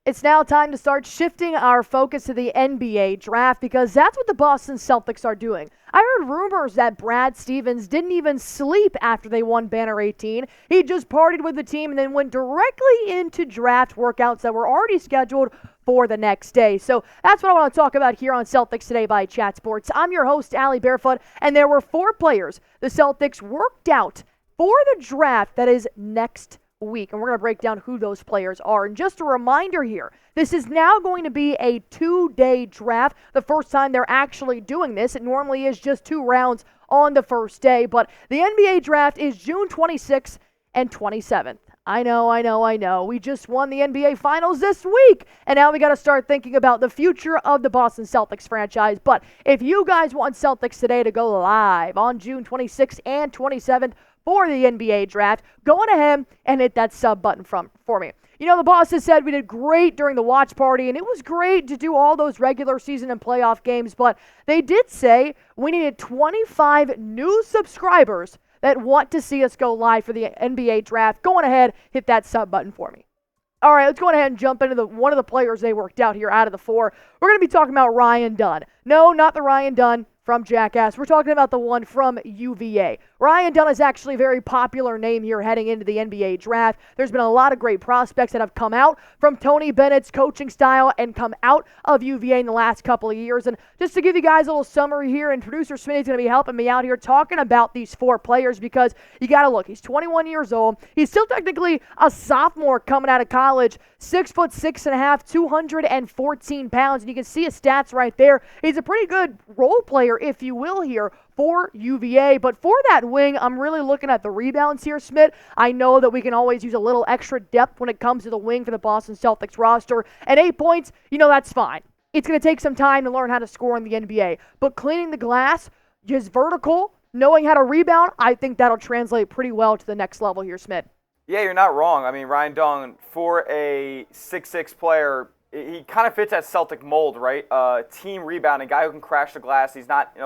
It's now time to start shifting our focus to the NBA draft because that's what the Boston Celtics are doing. I heard rumors that Brad Stevens didn't even sleep after they won Banner 18. He just partied with the team and then went directly into draft workouts that were already scheduled for the next day. So that's what I want to talk about here on Celtics Today by Chat Sports. I'm your host, Allie Barefoot, and there were 4 players the Celtics worked out for the draft that is next week, and we're going to break down who those players are. And just a reminder here, this is now going to be a 2-day draft, the first time they're actually doing this. It normally is just 2 rounds on the first day, but the NBA draft is June 26th and 27th. I know. We just won the NBA Finals this week, and now we got to start thinking about the future of the Boston Celtics franchise. But if you guys want Celtics Today to go live on June 26th and 27th for the NBA draft, go on ahead and hit that sub button for me. You know, the bosses said we did great during the watch party, and it was great to do all those regular season and playoff games, but they did say we needed 25 new subscribers that want to see us go live for the NBA draft. Go on ahead, hit that sub button for me. All right, let's go ahead and jump into one of the players they worked out here out of the 4. We're going to be talking about Ryan Dunn. No, not the Ryan Dunn from Jackass. We're talking about the one from UVA. Ryan Dunn is actually a very popular name here heading into the NBA draft. There's been a lot of great prospects that have come out from Tony Bennett's coaching style and come out of UVA in the last couple of years. And just to give you guys a little summary here, and producer Smitty's going to be helping me out here talking about these 4 players because you got to look. He's 21 years old. He's still technically a sophomore coming out of college. 6'6.5", 214 pounds. And you can see his stats right there. He's a pretty good role player, if you will, here for UVA. But for that wing, I'm really looking at the rebounds here, Smith. I know that we can always use a little extra depth when it comes to the wing for the Boston Celtics roster. At 8 points, that's fine. It's going to take some time to learn how to score in the NBA. But cleaning the glass, just vertical, knowing how to rebound, I think that'll translate pretty well to the next level here, Smith. Yeah, you're not wrong. I mean, Ryan Dunn, for a 6'6 player, he kind of fits that Celtic mold, right? Team rebounding, guy who can crash the glass. He's not,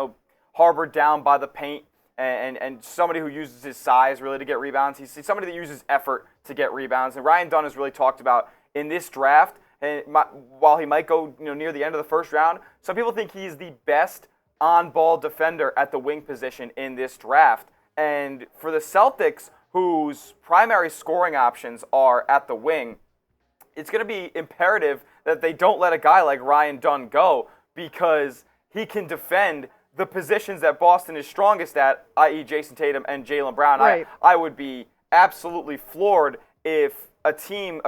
harbored down by the paint and somebody who uses his size really to get rebounds. He's somebody that uses effort to get rebounds. And Ryan Dunn is really talked about in this draft. And while he might go near the end of the first round, some people think he's the best on-ball defender at the wing position in this draft. And for the Celtics, whose primary scoring options are at the wing, it's going to be imperative that they don't let a guy like Ryan Dunn go because he can defend the positions that Boston is strongest at, i.e. Jason Tatum and Jaylen Brown. Right. I would be absolutely floored if a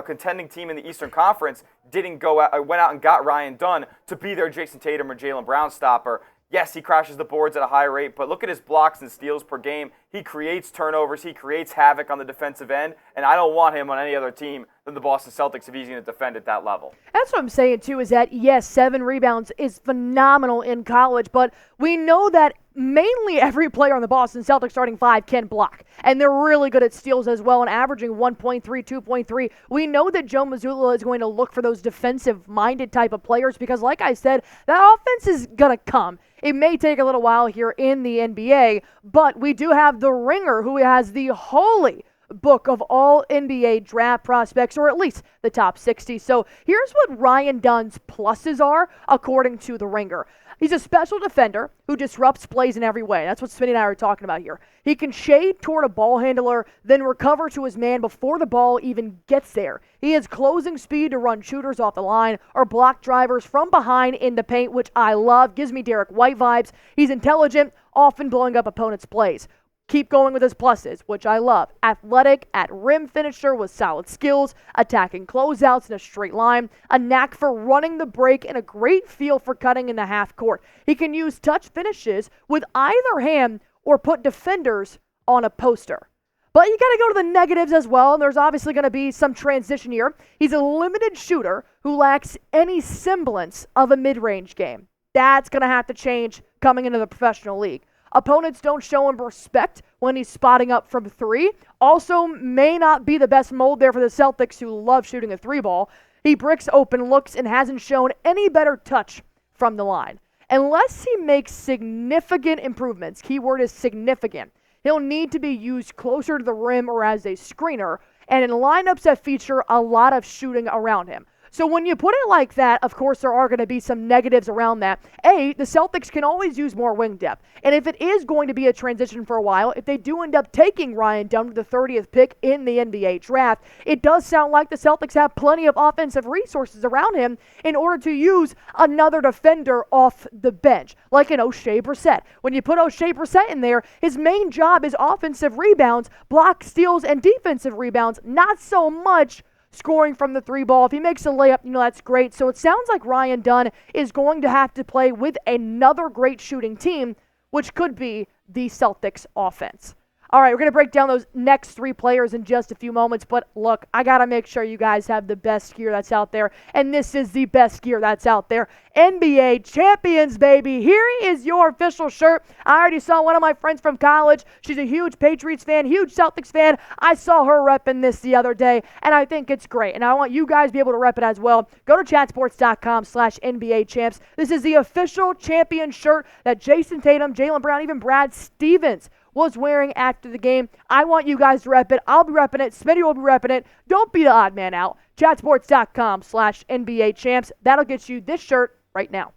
contending team in the Eastern Conference went out and got Ryan Dunn to be their Jason Tatum or Jaylen Brown stopper. Yes, he crashes the boards at a high rate, but look at his blocks and steals per game. He creates turnovers. He creates havoc on the defensive end, and I don't want him on any other team than the Boston Celtics if he's going to defend at that level. That's what I'm saying, too, is that, yes, 7 rebounds is phenomenal in college, but we know that mainly every player on the Boston Celtics starting 5 can block, and they're really good at steals as well and averaging 1.3, 2.3. We know that Joe Mazzulla is going to look for those defensive-minded type of players because, like I said, that offense is going to come. It may take a little while here in the NBA, but we do have the ringer who has the holy book of all NBA draft prospects, or at least the top 60. So here's what Ryan Dunn's pluses are, according to the ringer. He's a special defender who disrupts plays in every way. That's what Smitty and I are talking about here. He can shade toward a ball handler, then recover to his man before the ball even gets there. He has closing speed to run shooters off the line or block drivers from behind in the paint, which I love. Gives me Derek White vibes. He's intelligent, often blowing up opponents' plays. Keep going with his pluses, which I love. Athletic, at-rim finisher with solid skills, attacking closeouts in a straight line, a knack for running the break, and a great feel for cutting in the half court. He can use touch finishes with either hand or put defenders on a poster. But you got to go to the negatives as well, and there's obviously going to be some transition here. He's a limited shooter who lacks any semblance of a mid-range game. That's going to have to change coming into the professional league. Opponents don't show him respect when he's spotting up from 3. Also, may not be the best mold there for the Celtics who love shooting a 3 ball. He bricks open looks and hasn't shown any better touch from the line. Unless he makes significant improvements, keyword is significant, he'll need to be used closer to the rim or as a screener, and in lineups that feature a lot of shooting around him. So when you put it like that, of course, there are going to be some negatives around that. The Celtics can always use more wing depth. And if it is going to be a transition for a while, if they do end up taking Ryan Dunn with the 30th pick in the NBA draft, it does sound like the Celtics have plenty of offensive resources around him in order to use another defender off the bench, like an O'Shea Brissett. When you put O'Shea Brissett in there, his main job is offensive rebounds, block steals, and defensive rebounds, not so much scoring from the three ball. If he makes a layup, that's great. So it sounds like Ryan Dunn is going to have to play with another great shooting team, which could be the Celtics offense. All right, we're going to break down those next three players in just a few moments, but look, I got to make sure you guys have the best gear that's out there, and this is the best gear that's out there. NBA champions, baby. Here is your official shirt. I already saw one of my friends from college. She's a huge Patriots fan, huge Celtics fan. I saw her repping this the other day, and I think it's great, and I want you guys to be able to rep it as well. Go to chatsports.com/NBA champs. This is the official champion shirt that Jason Tatum, Jaylen Brown, even Brad Stevens was wearing after the game. I want you guys to rep it. I'll be repping it. Smitty will be repping it. Don't be the odd man out. Chatsports.com/NBA champs. That'll get you this shirt right now.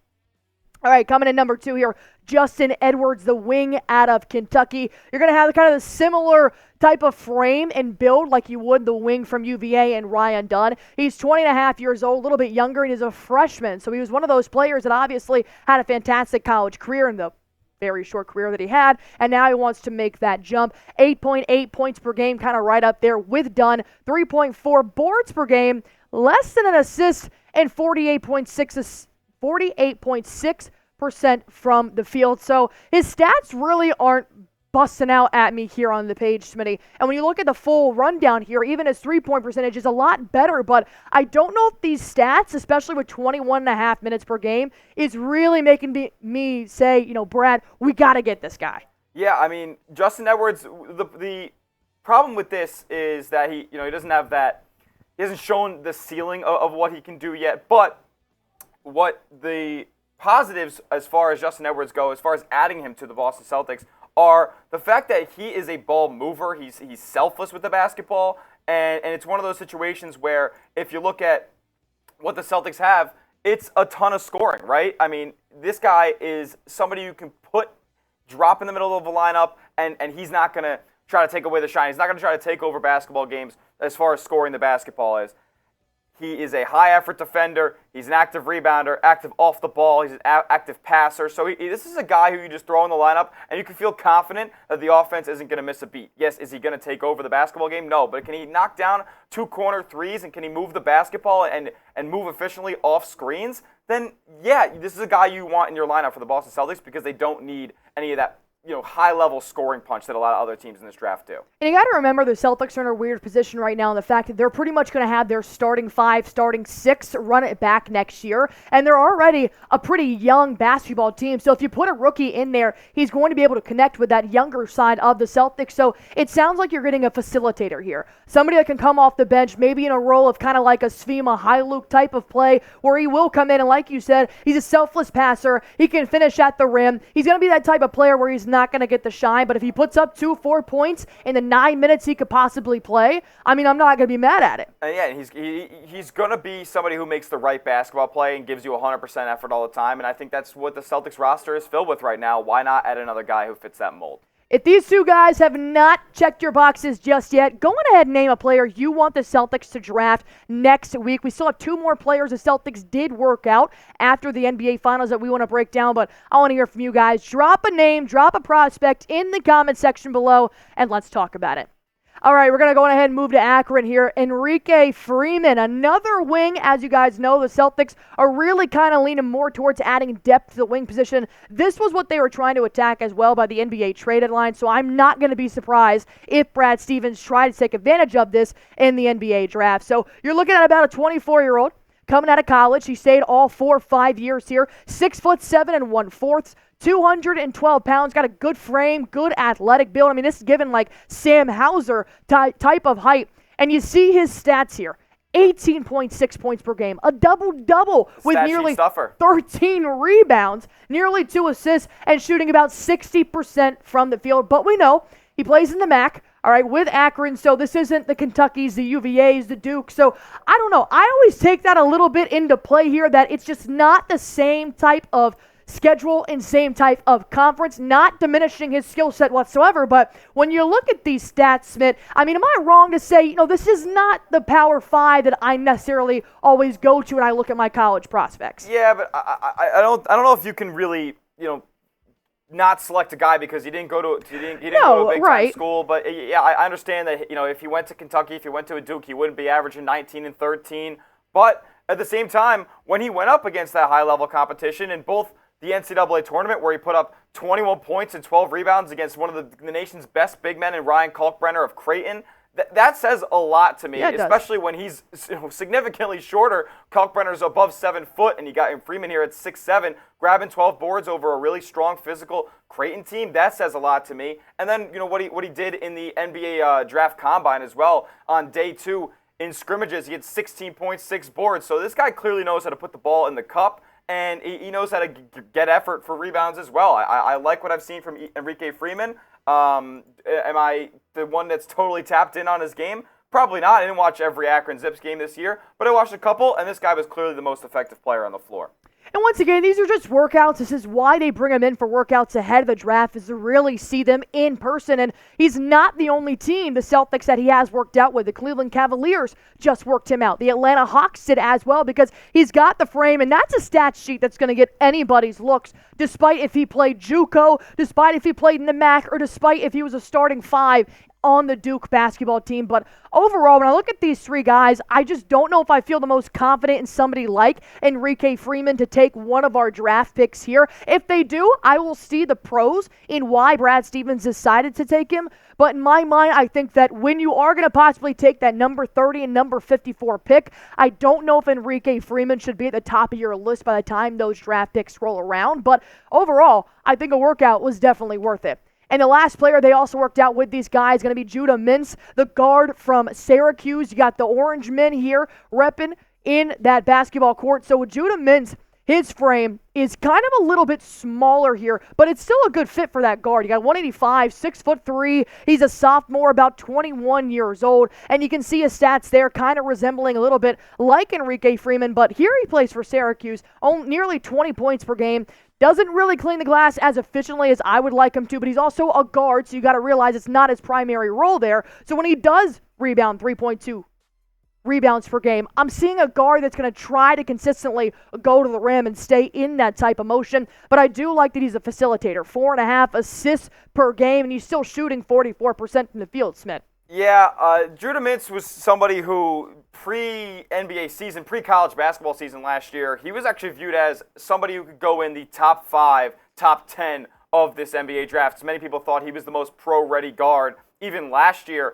All right, coming in number 2 here, Justin Edwards, the wing out of Kentucky. You're going to have kind of a similar type of frame and build like you would the wing from UVA and Ryan Dunn. He's 20 and a half years old, a little bit younger, and he's a freshman. So he was one of those players that obviously had a fantastic college career in the very short career that he had, and now he wants to make that jump. 8.8 points per game, kind of right up there with Dunn. 3.4 boards per game, less than an assist, and 48.6% from the field. So his stats really aren't busting out at me here on the page, Smitty. And when you look at the full rundown here, even his three-point percentage is a lot better, but I don't know if these stats, especially with 21 and a half minutes per game, is really making me say, Brad, we got to get this guy. Yeah, I mean, Justin Edwards, the problem with this is that he doesn't have that, he hasn't shown the ceiling of what he can do yet, but what the positives as far as Justin Edwards go, as far as adding him to the Boston Celtics, are the fact that he is a ball mover. He's selfless with the basketball, and it's one of those situations where if you look at what the Celtics have, it's a ton of scoring, right? I mean, this guy is somebody you can drop in the middle of the lineup, and he's not going to try to take away the shine. He's not going to try to take over basketball games as far as scoring the basketball is. He is a high-effort defender. He's an active rebounder, active off the ball. He's an active passer. So this is a guy who you just throw in the lineup, and you can feel confident that the offense isn't going to miss a beat. Yes, is he going to take over the basketball game? No, but can he knock down 2 corner threes, and can he move the basketball and move efficiently off screens? Then, yeah, this is a guy you want in your lineup for the Boston Celtics because they don't need any of that high-level scoring punch that a lot of other teams in this draft do. And you got to remember the Celtics are in a weird position right now in the fact that they're pretty much going to have their starting 5, starting 6 run it back next year, and they're already a pretty young basketball team. So if you put a rookie in there, he's going to be able to connect with that younger side of the Celtics. So it sounds like you're getting a facilitator here. Somebody that can come off the bench, maybe in a role of kind of like a Svima Hailuk type of play, where he will come in, and like you said, he's a selfless passer. He can finish at the rim. He's going to be that type of player where he's not going to get the shine, but if he puts up 2-4 points in the 9 minutes he could possibly play, I mean, I'm not going to be mad at it. Yeah, he's going to be somebody who makes the right basketball play and gives you 100% effort all the time, and I think that's what the Celtics roster is filled with right now. Why not add another guy who fits that mold? If these two guys have not checked your boxes just yet, go on ahead and name a player you want the Celtics to draft next week. We still have 2 more players the Celtics did work out after the NBA Finals that we want to break down, but I want to hear from you guys. Drop a name, drop a prospect in the comment section below, and let's talk about it. All right, we're going to go ahead and move to Akron here. Enrique Freeman, another wing. As you guys know, the Celtics are really kind of leaning more towards adding depth to the wing position. This was what they were trying to attack as well by the NBA trade deadline, so I'm not going to be surprised if Brad Stevens tried to take advantage of this in the NBA draft. So you're looking at about a 24-year-old coming out of college. He stayed all 4 or 5 years here. 6'7" and 1/4. 212 pounds, got a good frame, good athletic build. I mean, this is given like Sam Hauser type of height. And you see his stats here. 18.6 points per game, a double-double with nearly 13 rebounds, nearly 2 assists, and shooting about 60% from the field. But we know he plays in the MAC. all right, with Akron. So this isn't the Kentuckys, the UVAs, the Dukes. So I don't know. I always take that a little bit into play here, that it's just not the same type of schedule and same type of conference, not diminishing his skill set whatsoever. But when you look at these stats, Smith, I mean, am I wrong to say, this is not the Power 5 that I necessarily always go to when I look at my college prospects? Yeah, but I don't know if you can really, not select a guy because he didn't go to a big time school. But yeah, I understand that if he went to Kentucky, if he went to a Duke, he wouldn't be averaging 19 and 13. But at the same time, when he went up against that high level competition in both the NCAA tournament, where he put up 21 points and 12 rebounds against one of the nation's best big men in Ryan Kalkbrenner of Creighton, that says a lot to me, especially when he's significantly shorter. Kalkbrenner's above 7 foot, and you got Freeman here at 6'7", grabbing 12 boards over a really strong physical Creighton team. That says a lot to me. And then what he did in the NBA draft combine as well on day 2 in scrimmages, he had 16 points, 6 boards. So this guy clearly knows how to put the ball in the cup. And he knows how to get effort for rebounds as well. I like what I've seen from Enrique Freeman. Am I the one that's totally tapped in on his game? Probably not. I didn't watch every Akron Zips game this year, but I watched a couple, and this guy was clearly the most effective player on the floor. And once again, these are just workouts. This is why they bring him in for workouts ahead of the draft, is to really see them in person. And he's not the only team, the Celtics, that he has worked out with. The Cleveland Cavaliers just worked him out. The Atlanta Hawks did as well, because he's got the frame, and that's a stat sheet that's going to get anybody's looks, despite if he played JUCO, despite if he played in the MAC, or despite if he was a starting 5 on the Duke basketball team. But overall, when I look at these 3 guys, I just don't know if I feel the most confident in somebody like Enrique Freeman to take one of our draft picks here. If they do, I will see the pros in why Brad Stevens decided to take him. But in my mind, I think that when you are going to possibly take that number 30 and number 54 pick, I don't know if Enrique Freeman should be at the top of your list by the time those draft picks roll around. But overall, I think a workout was definitely worth it. And the last player they also worked out with these guys is going to be Judah Mintz, the guard from Syracuse. You got the Orange Men here repping in that basketball court. So with Judah Mintz, his frame is kind of a little bit smaller here, but it's still a good fit for that guard. You got 185, 6'3". He's a sophomore, about 21 years old, and you can see his stats there kind of resembling a little bit like Enrique Freeman, but here he plays for Syracuse, nearly 20 points per game. Doesn't really clean the glass as efficiently as I would like him to, but he's also a guard, so you got to realize it's not his primary role there. So when he does rebound 3.2 rebounds per game, I'm seeing a guard that's going to try to consistently go to the rim and stay in that type of motion. But I do like that he's a facilitator. 4.5 assists per game, and he's still shooting 44% from the field, Smith. Yeah, Judah Mintz was somebody who pre-NBA season, pre-college basketball season last year, he was actually viewed as somebody who could go in the top 5, top 10 of this NBA draft. So many people thought he was the most pro-ready guard. Even last year,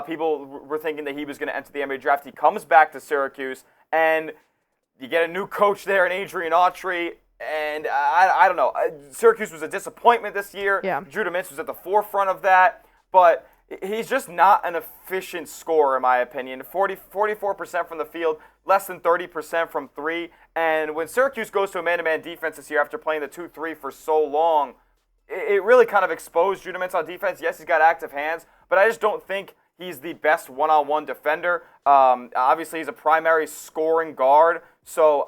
people were thinking that he was going to enter the NBA draft. He comes back to Syracuse, and you get a new coach there in Adrian Autry, and I don't know. Syracuse was a disappointment this year. Yeah. Judah Mintz was at the forefront of that, but he's just not an efficient scorer, in my opinion. 44% from the field, less than 30% from 3. And when Syracuse goes to a man-to-man defense this year after playing the 2-3 for so long, it really kind of exposed Judah Mintz on defense. Yes, he's got active hands, but I just don't think he's the best one-on-one defender. Obviously, he's a primary scoring guard. So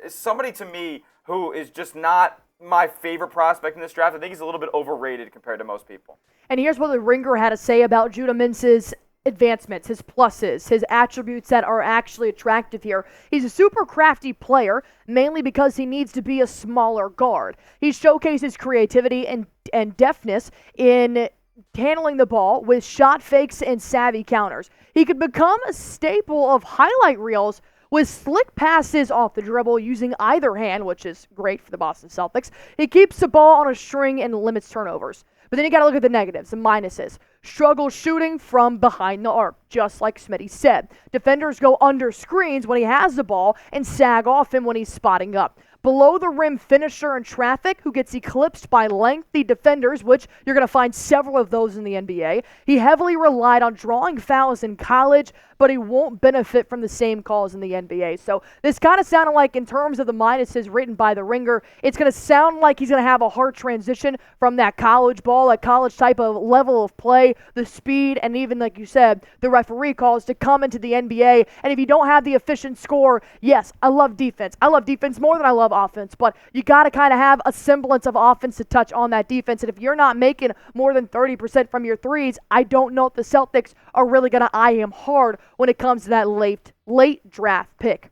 somebody to me who is just not my favorite prospect in this draft. I think he's a little bit overrated compared to most people. And here's what the Ringer had to say about Judah Mintz's advancements, his pluses, his attributes that are actually attractive here. He's a super crafty player, mainly because he needs to be a smaller guard. He showcases creativity and deftness in handling the ball with shot fakes and savvy counters. He could become a staple of highlight reels with slick passes off the dribble using either hand, which is great for the Boston Celtics. He keeps the ball on a string and limits turnovers. But then you got to look at the negatives, the minuses. Struggles shooting from behind the arc, just like Smitty said. Defenders go under screens when he has the ball and sag off him when he's spotting up. below the rim finisher in traffic who gets eclipsed by lengthy defenders, which you're going to find several of those in the NBA. He heavily relied on drawing fouls in college, but he won't benefit from the same calls in the NBA. So this kind of sounded like, in terms of the minuses written by the Ringer, it's going to sound like he's going to have a hard transition from that college ball, that college type of level of play, the speed, and even, like you said, the referee calls to come into the NBA. And if you don't have the efficient score, yes, I love defense. I love defense more than I love offense, but you got to kind of have a semblance of offense to touch on that defense. And if you're not making more than 30% from your threes, I don't know if the Celtics are really going to eye him hard when it comes to that late draft pick.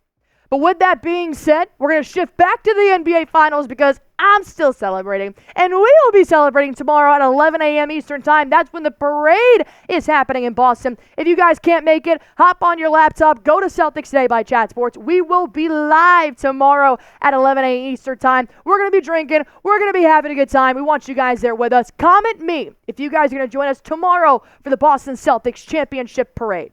But with that being said, we're going to shift back to the NBA Finals because I'm still celebrating. And we will be celebrating tomorrow at 11 a.m. Eastern Time. That's when the parade is happening in Boston. If you guys can't make it, hop on your laptop, go to Celtics Today by Chat Sports. We will be live tomorrow at 11 a.m. Eastern Time. We're going to be drinking. We're going to be having a good time. We want you guys there with us. Comment me if you guys are going to join us tomorrow for the Boston Celtics Championship Parade.